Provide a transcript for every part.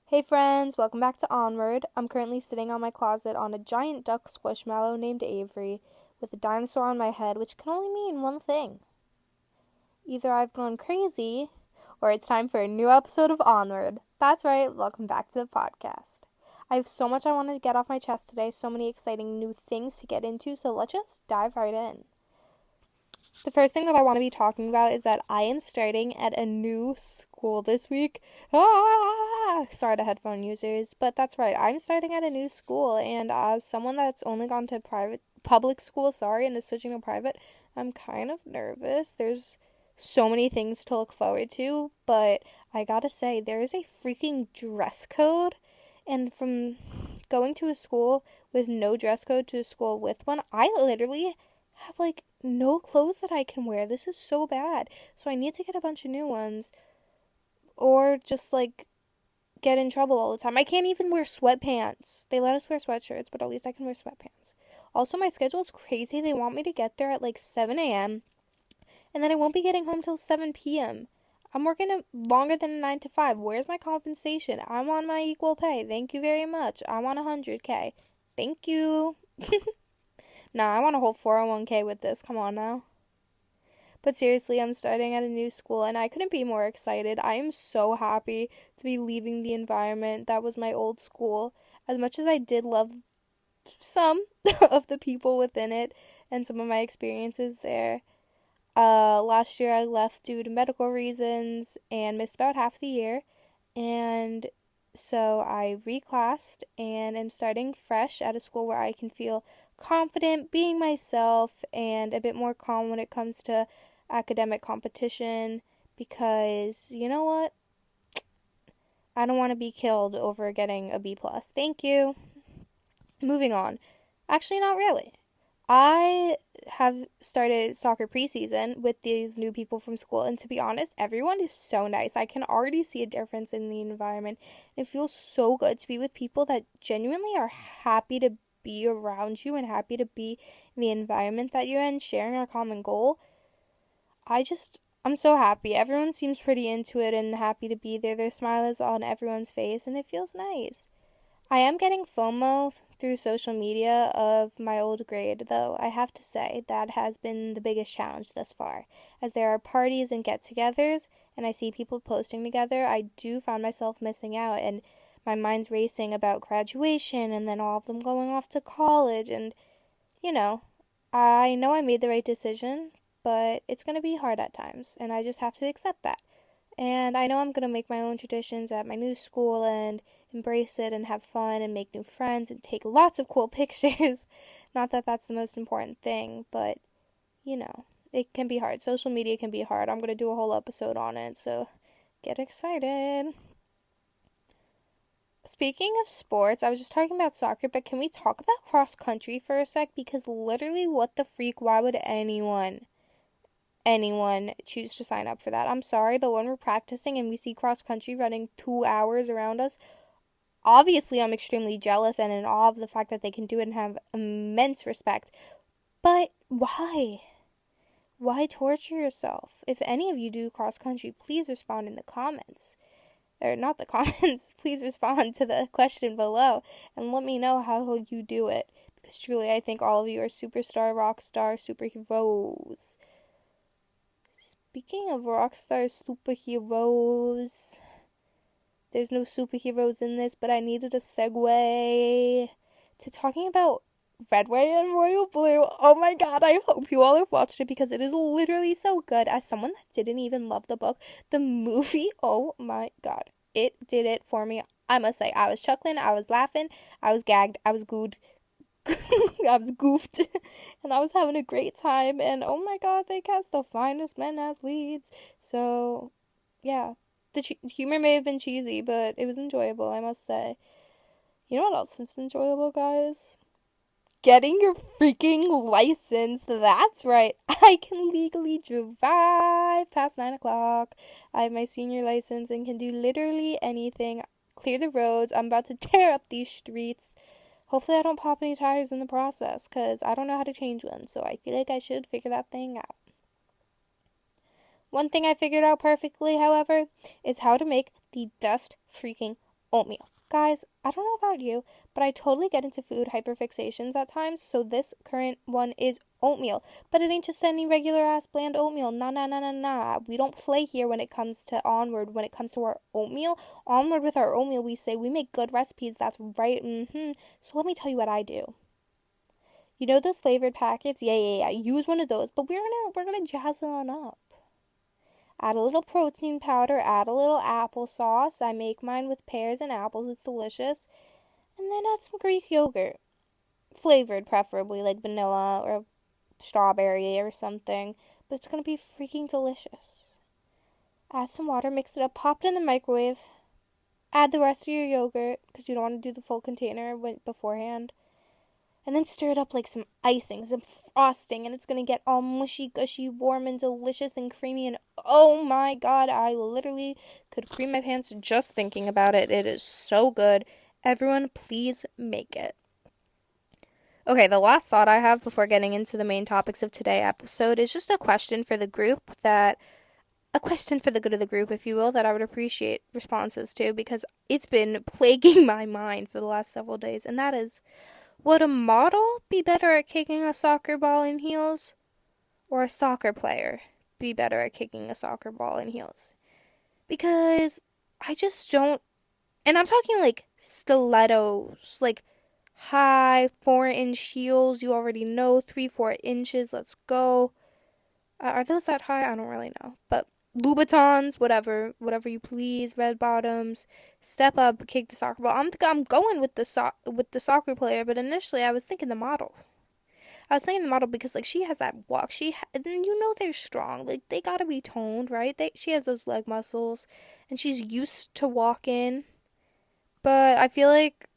Hey friends, welcome back to Onward. I'm currently sitting on my closet on a giant duck squishmallow named Avery with a dinosaur on my head, which can only mean one thing. Either I've gone crazy or it's time for a new episode of Onward. That's right, welcome back to the podcast. I have so much I want to get off my chest today, so many exciting new things to get into, so let's just dive right in. The first thing that I want to be talking about is that I am starting at a new school this week. Sorry to headphone users, but that's right. I'm starting at a new school, and as someone that's only gone to public school, and is switching to private, I'm kind of nervous. There's so many things to look forward to, but I gotta say, there is a freaking dress code, and from going to a school with no dress code to a school with one, I literally have like no clothes that I can wear. This is so bad. So I need to get a bunch of new ones or just like get in trouble all the time. I can't even wear sweatpants. They let us wear sweatshirts, but at least I can wear sweatpants. Also, my schedule is crazy. They want me to get there at like 7 a.m. and then I won't be getting home till 7 p.m. I'm working longer than a 9 to 5. Where's my compensation? I'm on my equal pay. Thank you very much. I want 100K. Thank you. Nah, I want a whole 401k with this. Come on now. But seriously, I'm starting at a new school and I couldn't be more excited. I am so happy to be leaving the environment that was my old school. As much as I did love some of the people within it and some of my experiences there, last year I left due to medical reasons and missed about half the year. And so I reclassed and am starting fresh at a school where I can feel confident being myself and a bit more calm when it comes to academic competition because you know what? I don't want to be killed over getting a B plus. Thank you. Moving on. Actually, not really. I have started soccer preseason with these new people from school, and to be honest, everyone is so nice. I can already see a difference in the environment. It feels so good to be with people that genuinely are happy to be around you and happy to be in the environment that you're in, sharing our common goal. I'm so happy. Everyone seems pretty into it and happy to be there. Their smile is on everyone's face, and it feels nice. I am getting FOMO through social media of my old grade, though I have to say that has been the biggest challenge thus far. As there are parties and get togethers, and I see people posting together, I do find myself missing out, and my mind's racing about graduation and then all of them going off to college. And, you know I made the right decision, but it's going to be hard at times, and I just have to accept that. And I know I'm going to make my own traditions at my new school and embrace it and have fun and make new friends and take lots of cool pictures. Not that that's the most important thing, but you know, it can be hard. Social media can be hard. I'm going to do a whole episode on it, so get excited. Speaking of sports, I was just talking about soccer, but can we talk about cross country for a sec? Because literally, what the freak? Why would anyone choose to sign up for that? I'm sorry, but when we're practicing and we see cross country running 2 hours around us, obviously I'm extremely jealous and in awe of the fact that they can do it and have immense respect. But why? Why torture yourself? If any of you do cross country, please respond in the comments. Or not the comments, please respond to the question below and let me know how you do it. Because truly, I think all of you are superstar, rock star, superheroes. Speaking of rockstar superheroes, there's no superheroes in this, but I needed a segue to talking about Red, White, and Royal Blue. Oh my god, I hope you all have watched it because it is literally so good. As someone that didn't even love the book, the movie, oh my god, it did it for me. I must say, I was chuckling, I was laughing, I was gagged, I was gooed. I was goofed and I was having a great time, and oh my god, they cast the finest men as leads. So yeah, the humor may have been cheesy, but it was enjoyable, I must say. You know what else is enjoyable, guys? Getting your freaking license. That's right, I can legally drive past 9 o'clock. I have my senior license and can do literally anything. Clear the roads. I'm about to tear up these streets. Hopefully I don't pop any tires in the process, because I don't know how to change one, so I feel like I should figure that thing out. One thing I figured out perfectly, however, is how to make the best freaking oatmeal. Guys, I don't know about you, but I totally get into food hyperfixations at times, so this current one is oatmeal. But it ain't just any regular ass bland oatmeal. Nah, nah, nah, nah, nah. We don't play here when it comes to Onward, when it comes to our oatmeal. Onward with our oatmeal, we say we make good recipes. That's right. So let me tell you what I do. You know those flavored packets? Yeah. Use one of those, but we're gonna jazz it on up. Add a little protein powder, add a little applesauce. I make mine with pears and apples, it's delicious. And then add some Greek yogurt. Flavored, preferably, like vanilla or strawberry or something. But it's gonna be freaking delicious. Add some water, mix it up, pop it in the microwave. Add the rest of your yogurt, because you don't want to do the full container beforehand. And then stir it up like some icing, some frosting, and it's going to get all mushy, gushy, warm, and delicious and creamy. And oh my god, I literally could cream my pants just thinking about it. It is so good. Everyone, please make it. Okay, the last thought I have before getting into the main topics of today's episode is just a question for the group a question for the good of the group, if you will, that I would appreciate responses to, because it's been plaguing my mind for the last several days, and that is, would a model be better at kicking a soccer ball in heels, or a soccer player be better at kicking a soccer ball in heels? Because I just don't, and I'm talking like stilettos, like high 4-inch heels, you already know, 3-4 inches, let's go. Are those that high? I don't really know, but Louboutins, whatever you please, red bottoms, step up, kick the soccer ball. I'm going with the soccer player, but initially I was thinking the model. Because like she has that walk, and you know they're strong, like they gotta be toned, right? She has those leg muscles, and she's used to walking. But I feel like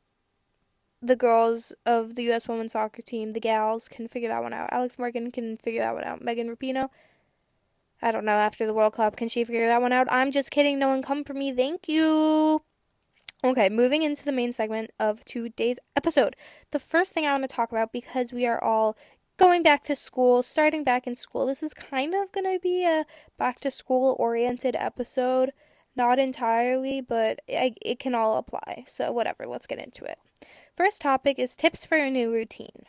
the girls of the U.S. women's soccer team, the gals, can figure that one out. Alex Morgan can figure that one out. Megan Rapinoe, I don't know, after the World Cup, can she figure that one out? I'm just kidding. No one come for me. Thank you. Okay, moving into the main segment of today's episode. The first thing I want to talk about, because we are all going back to school, starting back in school, this is kind of going to be a back to school oriented episode. Not entirely, but it can all apply. So whatever, let's get into it. First topic is tips for a new routine.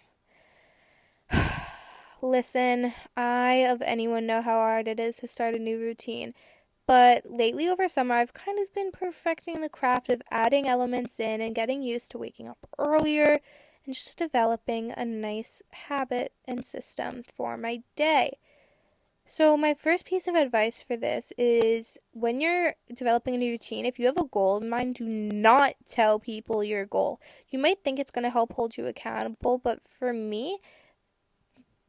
Listen, I, of anyone, know how hard it is to start a new routine, but lately over summer I've kind of been perfecting the craft of adding elements in and getting used to waking up earlier and just developing a nice habit and system for my day. So my first piece of advice for this is, when you're developing a new routine, if you have a goal in mind, do not tell people your goal. You might think it's going to help hold you accountable, but for me,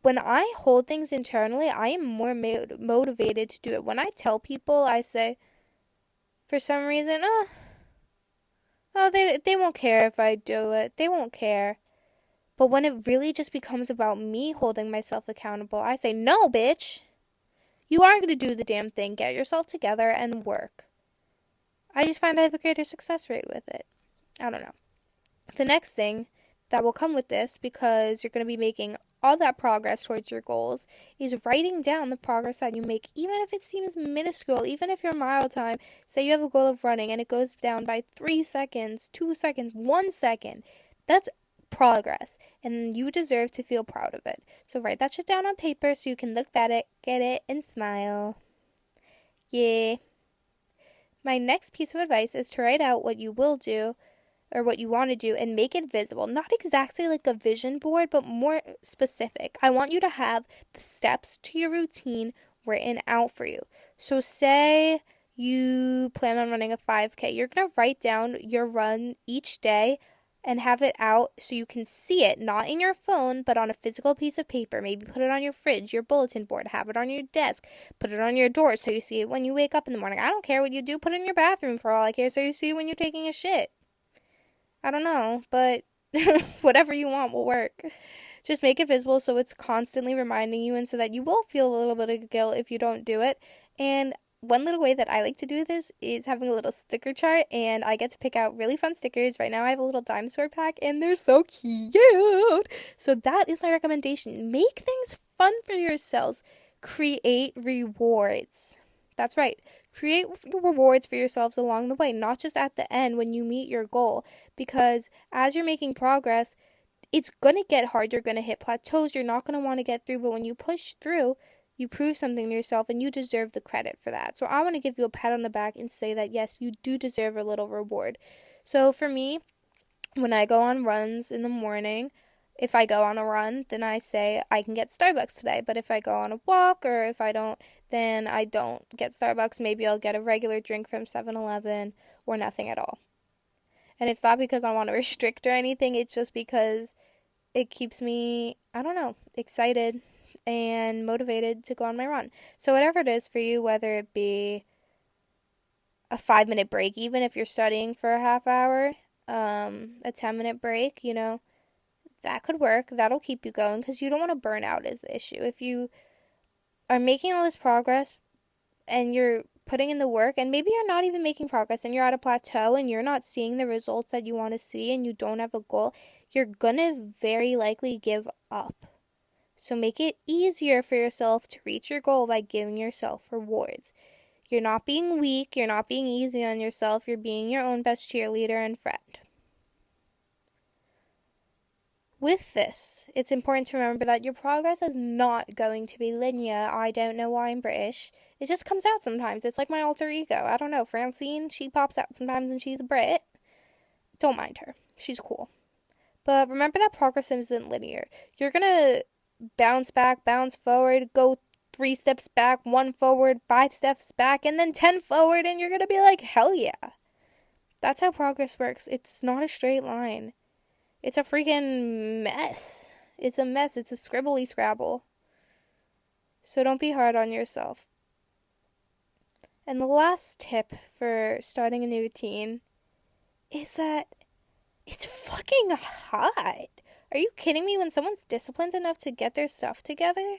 when I hold things internally, I am more motivated to do it. When I tell people, I say, for some reason, they won't care if I do it. They won't care. But when it really just becomes about me holding myself accountable, I say, no, bitch. You are going to do the damn thing. Get yourself together and work. I just find I have a greater success rate with it. I don't know. The next thing that will come with this, because you're going to be making all that progress towards your goals, is writing down the progress that you make, even if it seems minuscule, even if your mile time, say you have a goal of running and it goes down by 3 seconds, 2 seconds, 1 second, that's progress, and you deserve to feel proud of it. So write that shit down on paper so you can look at it, get it, and smile. Yeah. My next piece of advice is to write out what you will do, or what you want to do, and make it visible. Not exactly like a vision board, but more specific. I want you to have the steps to your routine written out for you. So say you plan on running a 5K. You're going to write down your run each day and have it out so you can see it, not in your phone, but on a physical piece of paper. Maybe put it on your fridge, your bulletin board, have it on your desk, put it on your door so you see it when you wake up in the morning. I don't care what you do, put it in your bathroom for all I care so you see it when you're taking a shit. I don't know, but whatever you want will work. Just make it visible so it's constantly reminding you, and so that you will feel a little bit of guilt if you don't do it. And one little way that I like to do this is having a little sticker chart, and I get to pick out really fun stickers. Right now I have a little dinosaur pack, and they're so cute. So that is my recommendation. Make things fun for yourselves. Create rewards. That's right. Create rewards for yourselves along the way, not just at the end when you meet your goal, because as you're making progress, it's going to get hard. You're going to hit plateaus. You're not going to want to get through, but when you push through, you prove something to yourself and you deserve the credit for that. So I want to give you a pat on the back and say that yes, you do deserve a little reward. So for me, when I go on runs in the morning, if I go on a run, then I say I can get Starbucks today. But if I go on a walk or if I don't, then I don't get Starbucks. Maybe I'll get a regular drink from 7-Eleven or nothing at all. And it's not because I want to restrict or anything. It's just because it keeps me, I don't know, excited and motivated to go on my run. So whatever it is for you, whether it be a 5-minute break, even if you're studying for a half hour, a 10-minute break, that could work. That'll keep you going because you don't want to burn out is the issue. If you are making all this progress and you're putting in the work and maybe you're not even making progress and you're at a plateau and you're not seeing the results that you want to see and you don't have a goal, you're gonna very likely give up. So make it easier for yourself to reach your goal by giving yourself rewards. You're not being weak, you're not being easy on yourself, you're being your own best cheerleader and friend. With this, it's important to remember that your progress is not going to be linear. I don't know why I'm British. It just comes out sometimes. It's like my alter ego. I don't know. Francine, she pops out sometimes and she's a Brit. Don't mind her. She's cool. But remember that progress isn't linear. You're going to bounce back, bounce forward, go 3 steps back, 1 forward, 5 steps back, and then 10 forward, and you're going to be like, hell yeah. That's how progress works. It's not a straight line. It's a freaking mess. It's a mess. It's a scribbly scrabble. So don't be hard on yourself. And the last tip for starting a new routine is that it's fucking hot. Are you kidding me? When someone's disciplined enough to get their stuff together,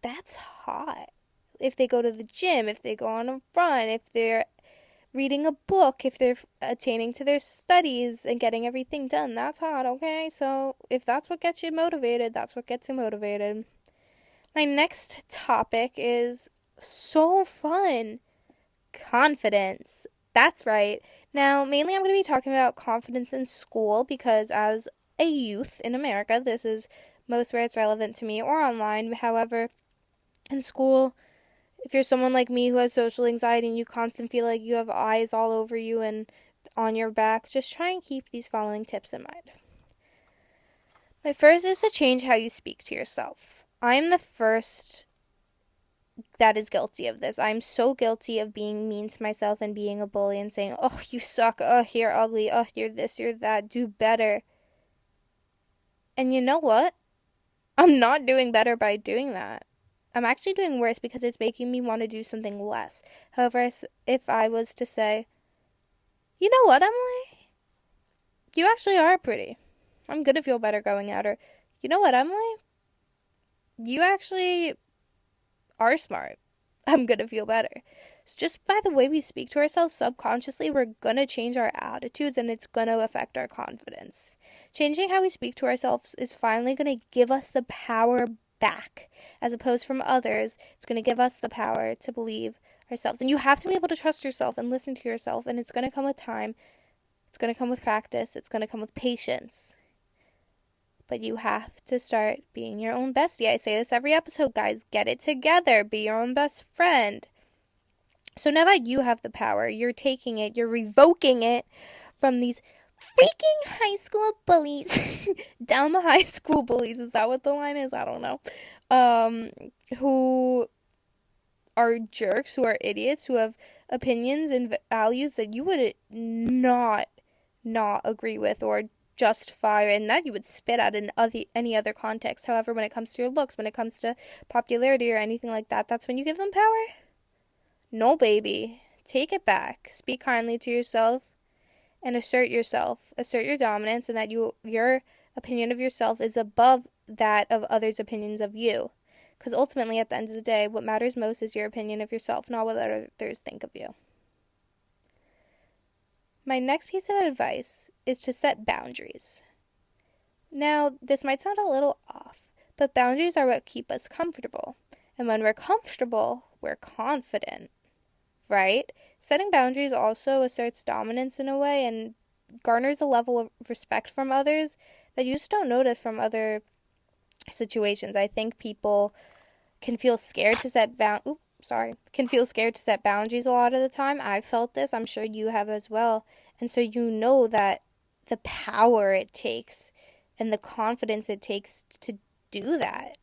that's hot. If they go to the gym, if they go on a run, if they're reading a book, if they're attaining to their studies and getting everything done, that's hot, okay? So if that's what gets you motivated, that's what gets you motivated. My next topic is so fun. Confidence. That's right. Now, mainly I'm going to be talking about confidence in school because as a youth in America, this is most where it's relevant to me or online. However, in school, if you're someone like me who has social anxiety and you constantly feel like you have eyes all over you and on your back, just try and keep these following tips in mind. My first is to change how you speak to yourself. I'm the first that is guilty of this. I'm so guilty of being mean to myself and being a bully and saying, oh, you suck, oh, you're ugly, oh, you're this, you're that, do better. And you know what? I'm not doing better by doing that. I'm actually doing worse because it's making me want to do something less. However, if I was to say, you know what, Emily? You actually are pretty. I'm gonna feel better going at her. You know what, Emily? You actually are smart. I'm gonna feel better. So just by the way we speak to ourselves subconsciously, we're gonna change our attitudes and it's gonna affect our confidence. Changing how we speak to ourselves is finally gonna give us the power back as opposed from others. It's going to give us the power to believe ourselves, and you have to be able to trust yourself and listen to yourself, and it's going to come with time, it's going to come with practice, it's going to come with patience, but you have to start being your own bestie. I say this every episode, guys. Get it together. Be your own best friend. So now that you have the power, you're taking it, you're revoking it from these freaking high school bullies. Down the high school bullies. Is that what the line is? I don't know. Who are jerks, who are idiots, who have opinions and values that you would not agree with or justify, and that you would spit at in any other context. However, when it comes to your looks, when it comes to popularity or anything like that, that's when you give them power? No, baby. Take it back. Speak kindly to yourself. And assert yourself, assert your dominance, and that your opinion of yourself is above that of others' opinions of you. Because ultimately, at the end of the day, what matters most is your opinion of yourself, not what others think of you. My next piece of advice is to set boundaries. Now, this might sound a little off, but boundaries are what keep us comfortable. And when we're comfortable, we're confident. right? Setting boundaries also asserts dominance in a way and garners a level of respect from others that you just don't notice from other situations. I think people can feel scared to can feel scared to set boundaries a lot of the time. I've felt this. I'm sure you have as well. And so you know that the power it takes and the confidence it takes to do that.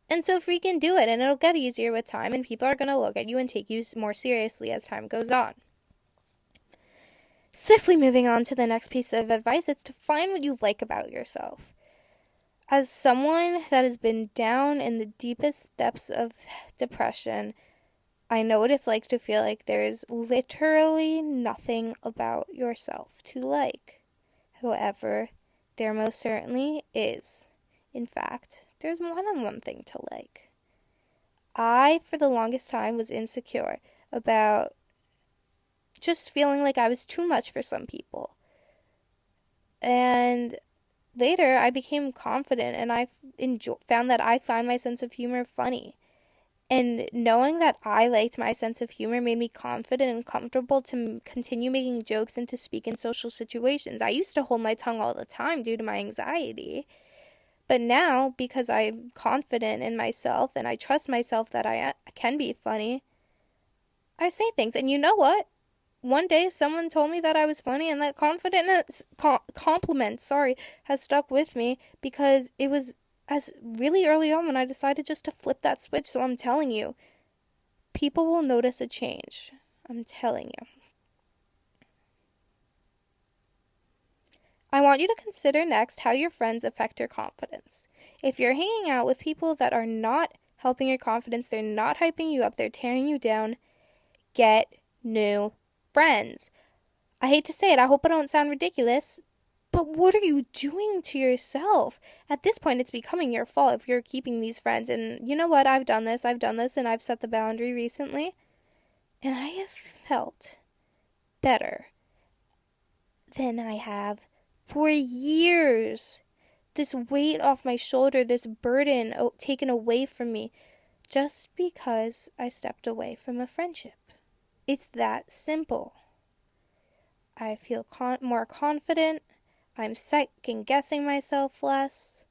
And so freaking do it, and it'll get easier with time, and people are going to look at you and take you more seriously as time goes on. Swiftly moving on to the next piece of advice, it's to find what you like about yourself. As someone that has been down in the deepest depths of depression, I know what it's like to feel like there's literally nothing about yourself to like. However, there most certainly is. In fact, there's more than one thing to like. I, for the longest time, was insecure about just feeling like I was too much for some people. And later, I became confident, and I found that I find my sense of humor funny. And knowing that I liked my sense of humor made me confident and comfortable to continue making jokes and to speak in social situations. I used to hold my tongue all the time due to my anxiety. But now, because I'm confident in myself and I trust myself that I can be funny, I say things. And you know what? One day someone told me that I was funny, and that compliment has stuck with me because it was as really early on when I decided just to flip that switch. So I'm telling you, people will notice a change. I'm telling you. I want you to consider next how your friends affect your confidence. If you're hanging out with people that are not helping your confidence, they're not hyping you up, they're tearing you down, get new friends. I hate to say it, I hope I don't sound ridiculous, but what are you doing to yourself? At this point, it's becoming your fault if you're keeping these friends. And you know what? I've done this, and I've set the boundary recently. And I have felt better than I have for years. This weight off my shoulder, this burden taken away from me, just because I stepped away from a friendship. It's that simple. I feel more confident. I'm second guessing myself less,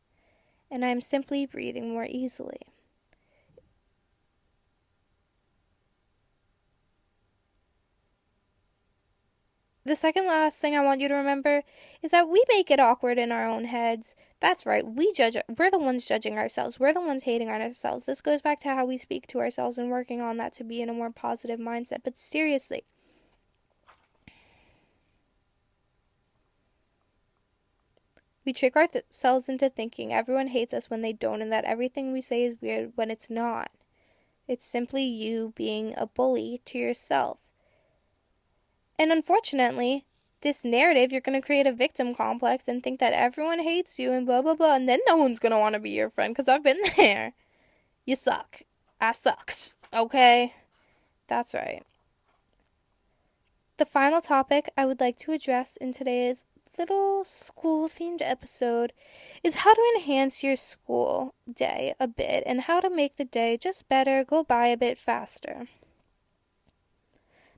and I'm simply breathing more easily. The second last thing I want you to remember is that we make it awkward in our own heads. That's right, we're the ones judging ourselves. We're the ones hating on ourselves. This goes back to how we speak to ourselves and working on that to be in a more positive mindset. But seriously, we trick ourselves into thinking everyone hates us when they don't, and that everything we say is weird when it's not. It's simply you being a bully to yourself. And unfortunately, this narrative, you're going to create a victim complex and think that everyone hates you and blah, blah, blah, and then no one's going to want to be your friend, because I've been there. You suck. I sucks. Okay? That's right. The final topic I would like to address in today's little school-themed episode is how to enhance your school day a bit and how to make the day just better, go by a bit faster.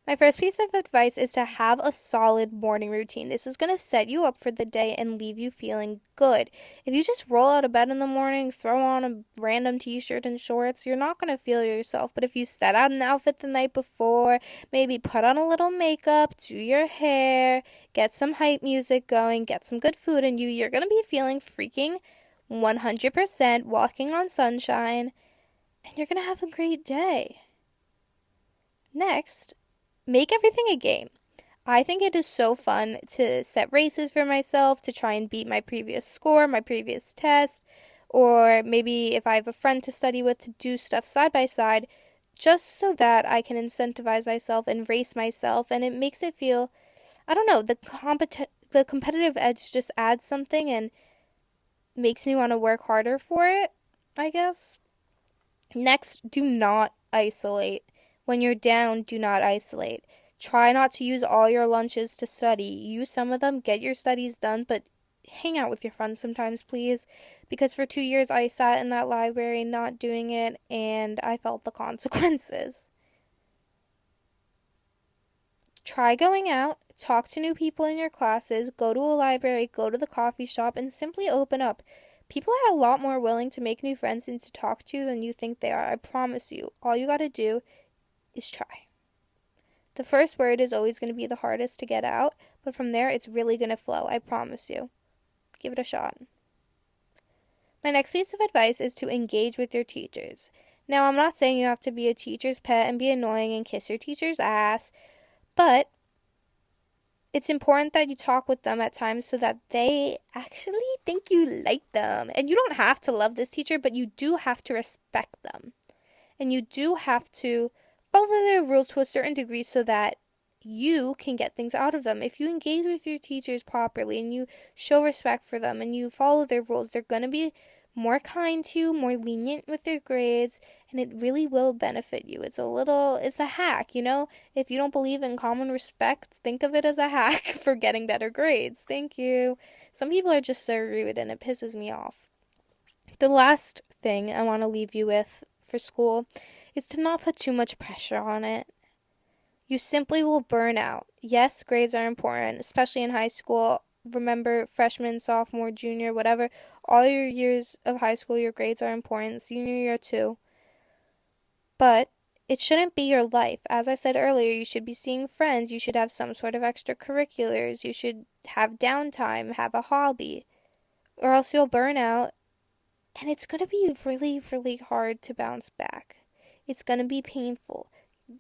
My first piece of advice is to have a solid morning routine. This is going to set you up for the day and leave you feeling good. If you just roll out of bed in the morning, throw on a random t-shirt and shorts, you're not going to feel yourself. But if you set out an outfit the night before, maybe put on a little makeup, do your hair, get some hype music going, get some good food in you, you're going to be feeling freaking 100% walking on sunshine, and you're going to have a great day. Next, make everything a game. I think it is so fun to set races for myself, to try and beat my previous score, my previous test, or maybe if I have a friend to study with, to do stuff side by side, just so that I can incentivize myself and race myself, and it makes it feel, I don't know, the competitive edge just adds something and makes me want to work harder for it, I guess. Next, do not isolate. When you're down, do not isolate. Try not to use all your lunches to study. Use some of them, get your studies done, but hang out with your friends sometimes, please. Because for 2 years, I sat in that library not doing it, and I felt the consequences. Try going out, talk to new people in your classes, go to a library, go to the coffee shop, and simply open up. People are a lot more willing to make new friends and to talk to you than you think they are. I promise you. All you gotta do is try. The first word is always going to be the hardest to get out, but from there it's really going to flow. I promise you. Give it a shot. My next piece of advice is to engage with your teachers. Now, I'm not saying you have to be a teacher's pet and be annoying and kiss your teacher's ass, but it's important that you talk with them at times so that they actually think you like them. And you don't have to love this teacher, but you do have to respect them. And you do have to follow their rules to a certain degree so that you can get things out of them. If you engage with your teachers properly and you show respect for them and you follow their rules, they're going to be more kind to you, more lenient with their grades, and it really will benefit you. It's a hack, you know? If you don't believe in common respect, think of it as a hack for getting better grades. Thank you. Some people are just so rude and it pisses me off. The last thing I want to leave you with for school is to not put too much pressure on it. You simply will burn out. Yes, grades are important, especially in high school. Remember, freshman, sophomore, junior, whatever, all your years of high school, your grades are important. Senior year too. But it shouldn't be your life. As I said earlier, you should be seeing friends. You should have some sort of extracurriculars. You should have downtime, have a hobby, or else you'll burn out. And it's going to be really, really hard to bounce back. It's going to be painful.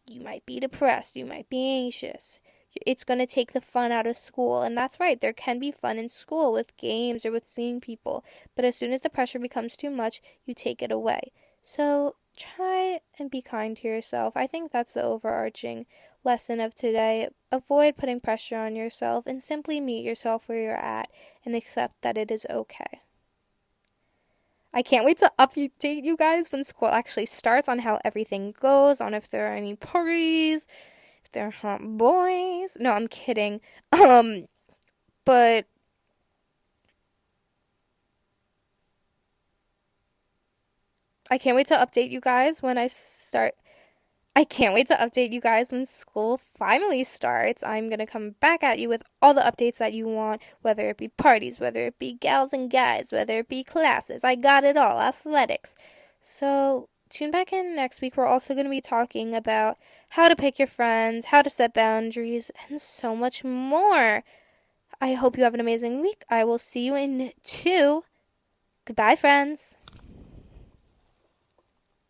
You might be depressed. You might be anxious. It's going to take the fun out of school. And that's right. There can be fun in school with games or with seeing people. But as soon as the pressure becomes too much, you take it away. So try and be kind to yourself. I think that's the overarching lesson of today. Avoid putting pressure on yourself and simply meet yourself where you're at and accept that it is okay. I can't wait to update you guys when school actually starts on how everything goes, on if there are any parties, if there are hot boys. No, I'm kidding. But I can't wait to update you guys when school finally starts. I'm going to come back at you with all the updates that you want, whether it be parties, whether it be gals and guys, whether it be classes. I got it all, athletics. So tune back in next week. We're also going to be talking about how to pick your friends, how to set boundaries, and so much more. I hope you have an amazing week. I will see you in 2. Goodbye, friends.